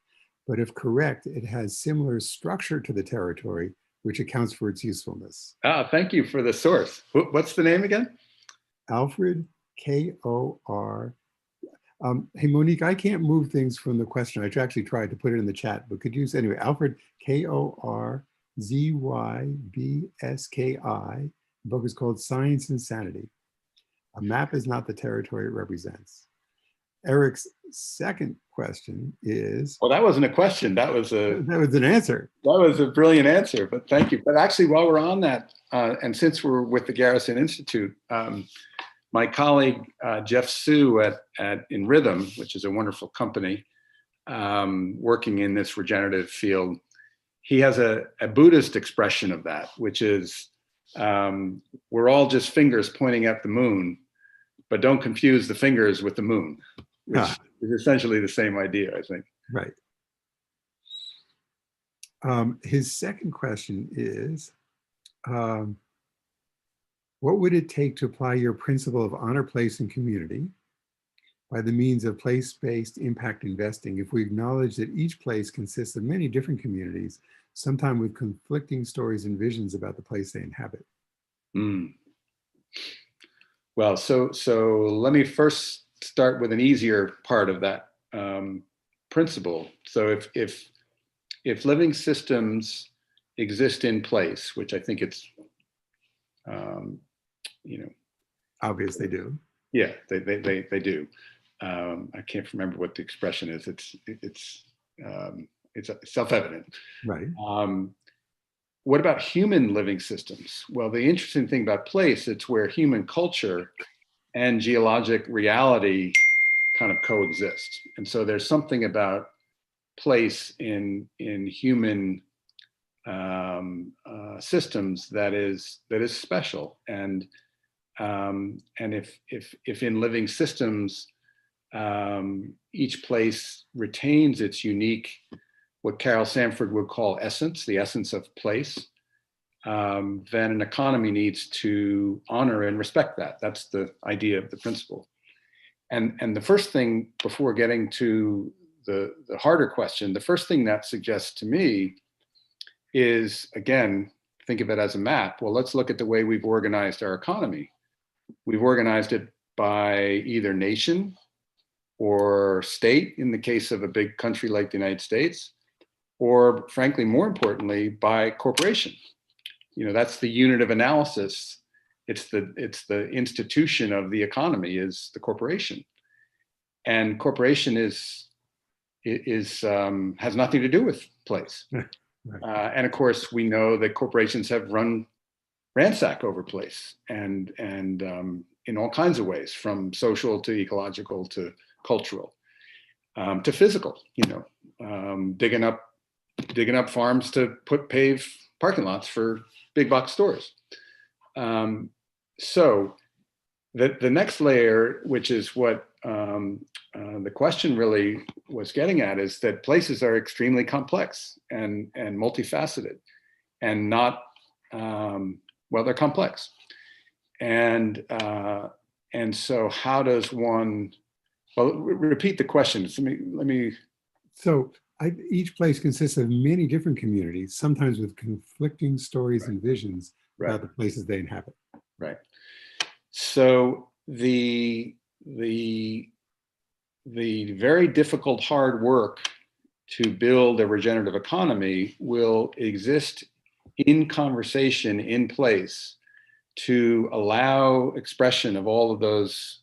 but if correct, it has similar structure to the territory, which accounts for its usefulness. Thank you for the source. What's the name again? Alfred, K-O-R. Hey, Monique, I can't move things from the question. I actually tried to put it in the chat, but could you say, anyway, Alfred, K-O-R-Z-Y-B-S-K-I. The book is called Science and Sanity. A map is not the territory it represents. Eric's second question is... Well, that wasn't a question. That was an answer. That was a brilliant answer, but thank you. But actually, while we're on that, and since we're with the Garrison Institute, my colleague, Jeff Sue in Rhythm, which is a wonderful company working in this regenerative field, he has a Buddhist expression of that, which is, we're all just fingers pointing at the moon, but don't confuse the fingers with the moon, which is essentially the same idea, I think. Right. His second question is, what would it take to apply your principle of honor, place, and community by the means of place-based impact investing if we acknowledge that each place consists of many different communities, sometimes with conflicting stories and visions about the place they inhabit? Well, so let me first start with an easier part of that principle. So if living systems exist in place, which I think it's, obvious they do. Yeah, they do. I can't remember what the expression is. It's self-evident. Right. What about human living systems? Well, the interesting thing about place, it's where human culture and geologic reality kind of coexist. And so there's something about place in human systems that is special. And if in living systems, each place retains its unique, what Carol Sanford would call essence, the essence of place, then an economy needs to honor and respect that. That's the idea of the principle. And the first thing, before getting to the harder question, the first thing that suggests to me is, again, think of it as a map. Well, let's look at the way we've organized our economy. We've organized it by either nation or state, in the case of a big country like the United States, or frankly, more importantly, by corporation. That's the unit of analysis. the institution of the economy is the corporation, and corporation has nothing to do with place. Right. And of course, we know that corporations have ransack over place, and in all kinds of ways, from social to ecological to cultural, to physical. Digging up farms to pave parking lots for big box stores. So the next layer, which is what the question really was getting at, is that places are extremely complex and multifaceted, and not well, they're complex, and so how does one? Well, repeat the question. Let me. So each place consists of many different communities, sometimes with conflicting stories and visions about the places they inhabit. Right. So the very difficult, hard work to build a regenerative economy will exist in conversation, in place, to allow expression of all of those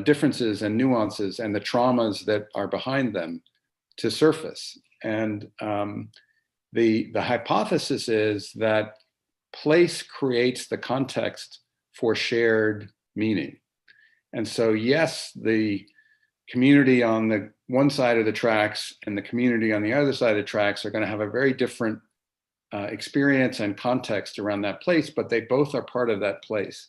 differences and nuances and the traumas that are behind them to surface. And the hypothesis is that place creates the context for shared meaning. And so, yes, the community on the one side of the tracks and the community on the other side of the tracks are going to have a very different experience and context around that place, but they both are part of that place.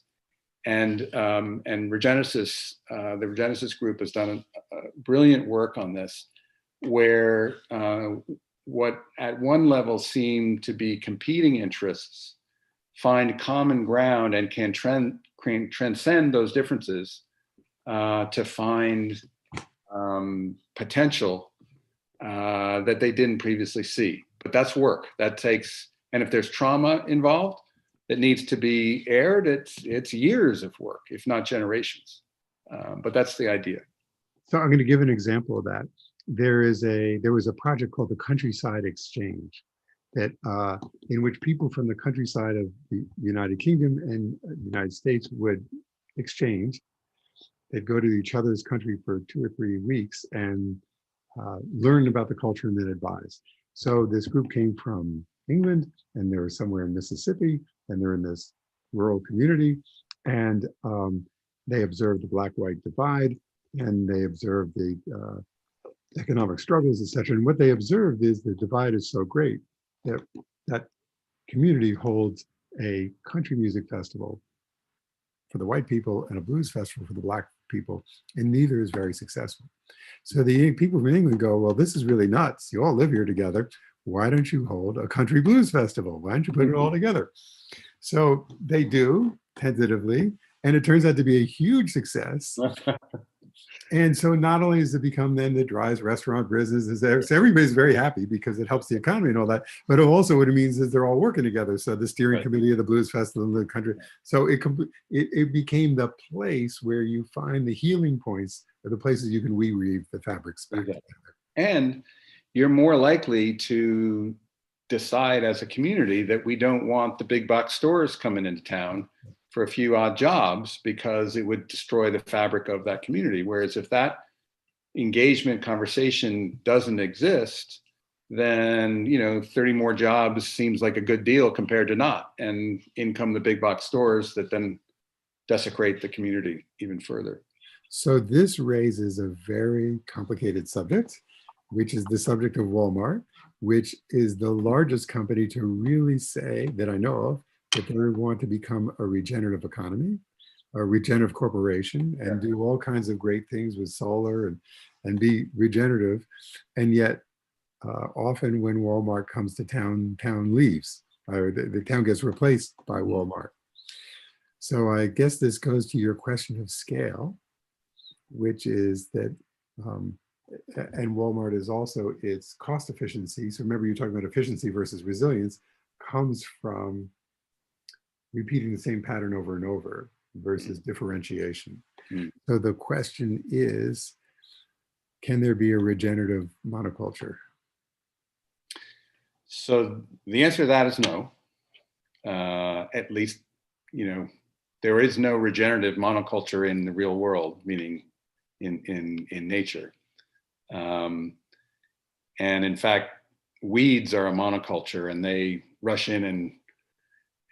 And Regenesis, the Regenesis group has done a brilliant work on this, where what at one level seem to be competing interests find common ground and can transcend those differences to find potential that they didn't previously see. But that's work. That takes, and if there's trauma involved that needs to be aired, it's years of work, if not generations. But that's the idea. So I'm going to give an example of that. There was a project called the Countryside Exchange, that in which people from the countryside of the United Kingdom and the United States would exchange. They'd go to each other's country for 2 or 3 weeks and learn about the culture and then advise. So this group came from England, and they were somewhere in Mississippi, and they're in this rural community, and they observed the Black-White divide, and they observed the economic struggles, etc. And what they observed is the divide is so great that that community holds a country music festival for the white people and a blues festival for the Black people, and neither is very successful. So the people from England go, well, this is really nuts. You all live here together. Why don't you hold a country blues festival? Why don't you put it all together? So they do, tentatively, and it turns out to be a huge success. And so not only does it become then the drives restaurant business, so everybody's very happy because it helps the economy and all that, but also what it means is they're all working together. So the steering committee of the blues festival in the country. So it became the place where you find the healing points, or the places you can weave the fabrics back together. And you're more likely to decide as a community that we don't want the big box stores coming into town for a few odd jobs, because it would destroy the fabric of that community. Whereas if that engagement conversation doesn't exist, then 30 more jobs seems like a good deal compared to not, and in come the big box stores that then desecrate the community even further. So this raises a very complicated subject, which is the subject of Walmart, which is the largest company to really say, that I know of, that they want to become a regenerative economy, a regenerative corporation, and do all kinds of great things with solar and be regenerative. And yet, often when Walmart comes to town leaves, or the town gets replaced by Walmart. So I guess this goes to your question of scale, which is that, and Walmart is also its cost efficiency. So remember, you're talking about efficiency versus resilience, comes from repeating the same pattern over and over versus differentiation. So the question is, can there be a regenerative monoculture? So the answer to that is no. At least, there is no regenerative monoculture in the real world, meaning in nature. And in fact, weeds are a monoculture, and they rush in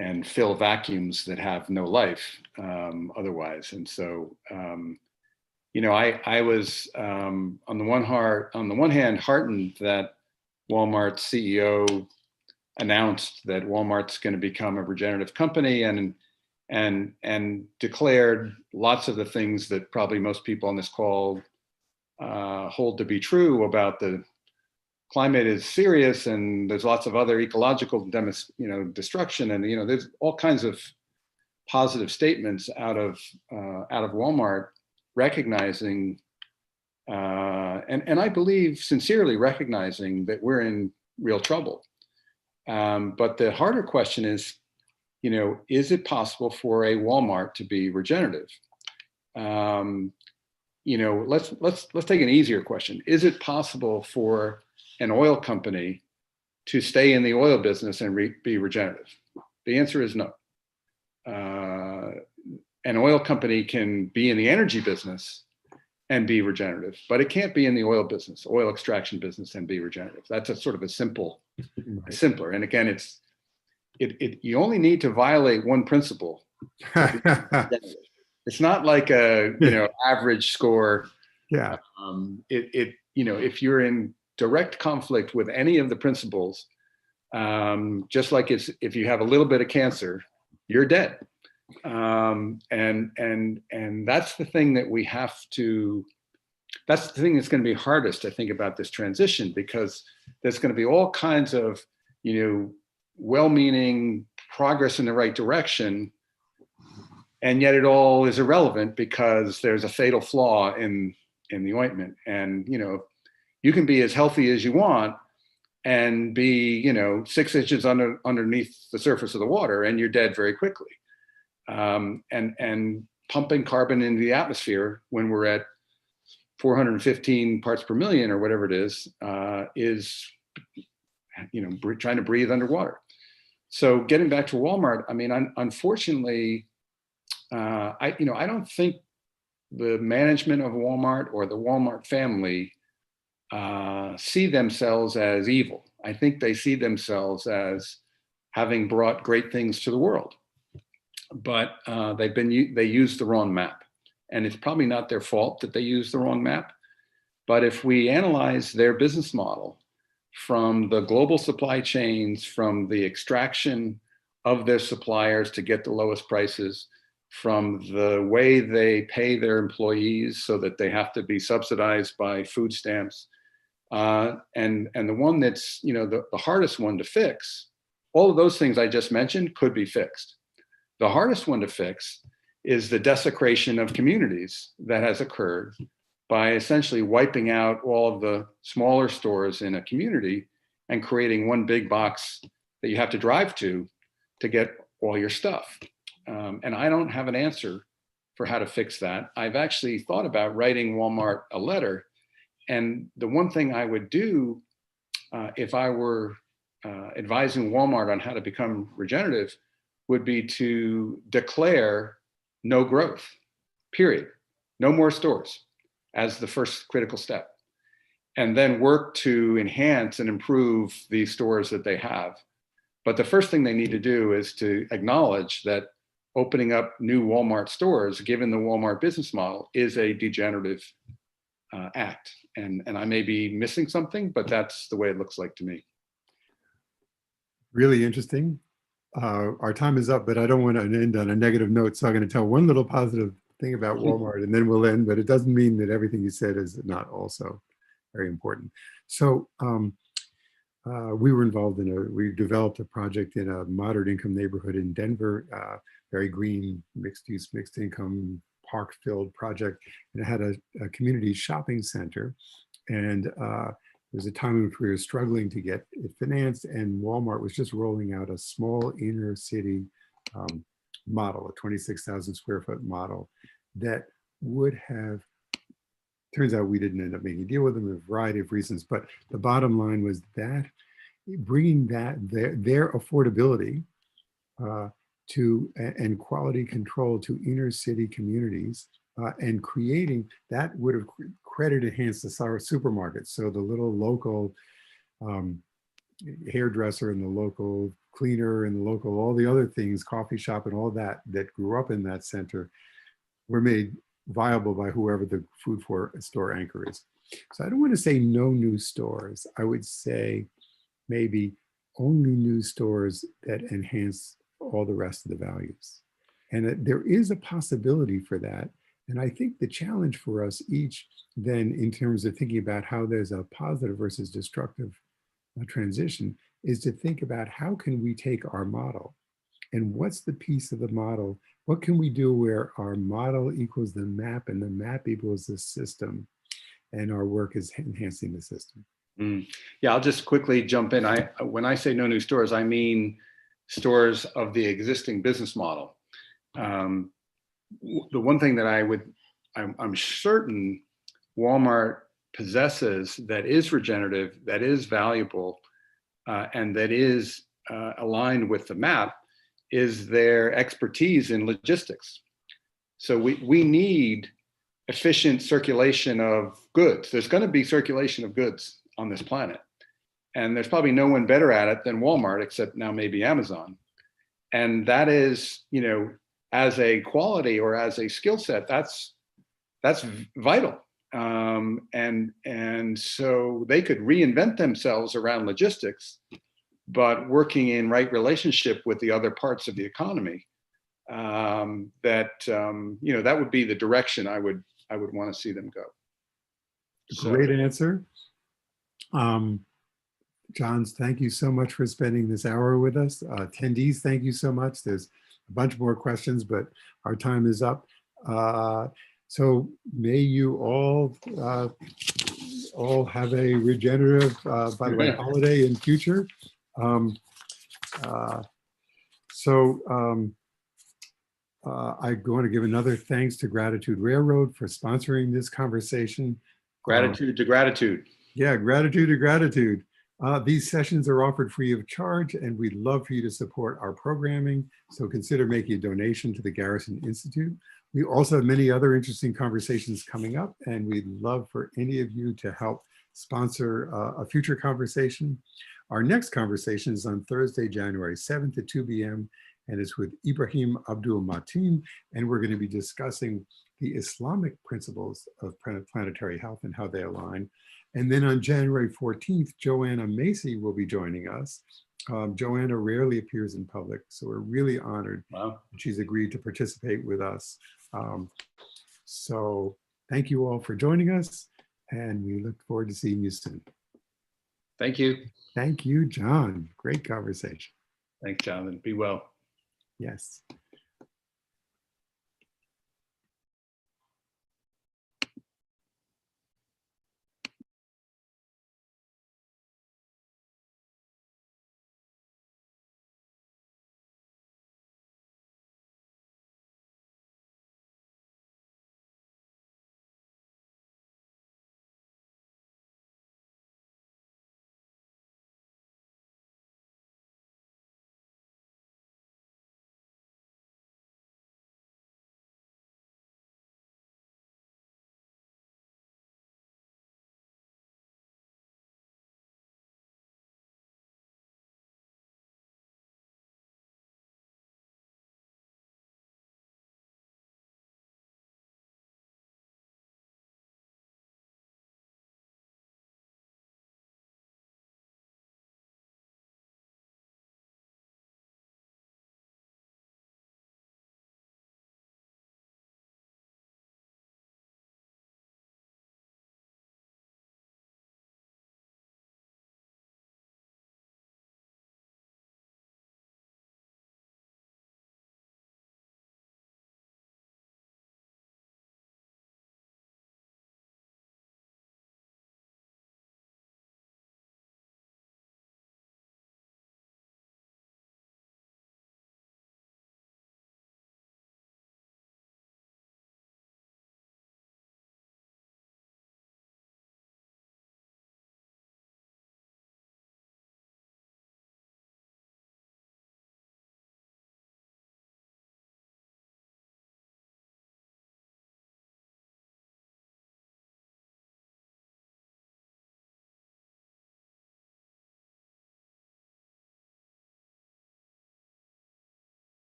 and fill vacuums that have no life otherwise. And so, I was on the one hand heartened that Walmart's CEO announced that Walmart's going to become a regenerative company and declared lots of the things that probably most people on this call hold to be true about the climate is serious, and there's lots of other ecological destruction, and there's all kinds of positive statements out of Walmart, recognizing and I believe sincerely recognizing that we're in real trouble. But the harder question is, is it possible for a Walmart to be regenerative? Let's take an easier question. Is it possible for an oil company to stay in the oil business and be regenerative? The answer is no. An oil company can be in the energy business and be regenerative, but it can't be in the oil business, oil extraction business, and be regenerative. That's a sort of simpler. And again, you only need to violate one principle. It's not like a average score. Yeah. If you're in direct conflict with any of the principles, just like if you have a little bit of cancer, you're dead. And that's the thing that we have to. That's the thing that's going to be hardest, I think, about this transition, because there's going to be all kinds of, well-meaning progress in the right direction, and yet it all is irrelevant because there's a fatal flaw in the ointment. And you can be as healthy as you want and be 6 inches underneath the surface of the water, and you're dead very quickly. And pumping carbon into the atmosphere when we're at 415 parts per million or whatever it is trying to breathe underwater. So getting back to Walmart, I mean, unfortunately, I don't think the management of Walmart or the Walmart family see themselves as evil. I think they see themselves as having brought great things to the world, but they used the wrong map, and it's probably not their fault that they used the wrong map. But if we analyze their business model from the global supply chains, from the extraction of their suppliers to get the lowest prices, from the way they pay their employees so that they have to be subsidized by food stamps, and the one that's the hardest one to fix, all of those things I just mentioned could be fixed. The hardest one to fix is the desecration of communities that has occurred by essentially wiping out all of the smaller stores in a community and creating one big box that you have to drive to get all your stuff. And I don't have an answer for how to fix that. I've actually thought about writing Walmart a letter. And the one thing I would do if I were advising Walmart on how to become regenerative would be to declare no growth, period. No more stores as the first critical step. And then work to enhance and improve the stores that they have. But the first thing they need to do is to acknowledge that opening up new Walmart stores, given the Walmart business model, is a degenerative act. And I may be missing something, but that's the way it looks like to me. Really interesting. Our time is up, but I don't want to end on a negative note. So I'm going to tell one little positive thing about Walmart and then we'll end, but it doesn't mean that everything you said is not also very important. So we were involved we developed a project in a moderate income neighborhood in Denver, very green, mixed use, mixed income, park filled project. And it had a community shopping center. And there was a time in which we were struggling to get it financed, and Walmart was just rolling out a small inner city model, a 26,000 square foot model that would have, turns out we didn't end up making a deal with them for a variety of reasons, but the bottom line was that bringing that their affordability and quality control to inner city communities, and creating that would have credit enhanced the supermarkets. So the little local hairdresser and the local cleaner and the local, all the other things, coffee shop and all that grew up in that center were made viable by whoever the food store anchor is. So I don't want to say no new stores. I would say maybe only new stores that enhance all the rest of the values. And there is a possibility for that. And I think the challenge for us each then, in terms of thinking about how there's a positive versus destructive transition, is to think about how can we take our model and what's the piece of the model? What can we do where our model equals the map and the map equals the system, and our work is enhancing the system? Yeah, I'll just quickly jump in. When I say no new stores, I mean stores of the existing business model. The one thing that I'm certain Walmart possesses that is regenerative, that is valuable, and that is aligned with the map is their expertise in logistics. So we need efficient circulation of goods. There's going to be circulation of goods on this planet. And there's probably no one better at it than Walmart, except now maybe Amazon. And that is, as a quality or as a skill set, that's vital. And so they could reinvent themselves around logistics, but working in right relationship with the other parts of the economy, that would be the direction I would want to see them go. Great answer. Johns, thank you so much for spending this hour with us. Attendees, thank you so much. There's a bunch more questions, but our time is up. So may you all have a regenerative, by the way, holiday in future. I'm going to give another thanks to Gratitude Railroad for sponsoring this conversation. Gratitude to gratitude. Yeah, gratitude to gratitude. These sessions are offered free of charge, and we'd love for you to support our programming. So consider making a donation to the Garrison Institute. We also have many other interesting conversations coming up, and we'd love for any of you to help sponsor a future conversation. Our next conversation is on Thursday, January 7th at 2 p.m. and it's with Ibrahim Abdul Mateen, and we're going to be discussing the Islamic principles of planetary health and how they align. And then on January 14th, Joanna Macy will be joining us. Joanna rarely appears in public, so we're really honored. Wow. She's agreed to participate with us. So thank you all for joining us, and we look forward to seeing you soon. Thank you. Thank you, John. Great conversation. Thanks, Jonathan. Be well. Yes.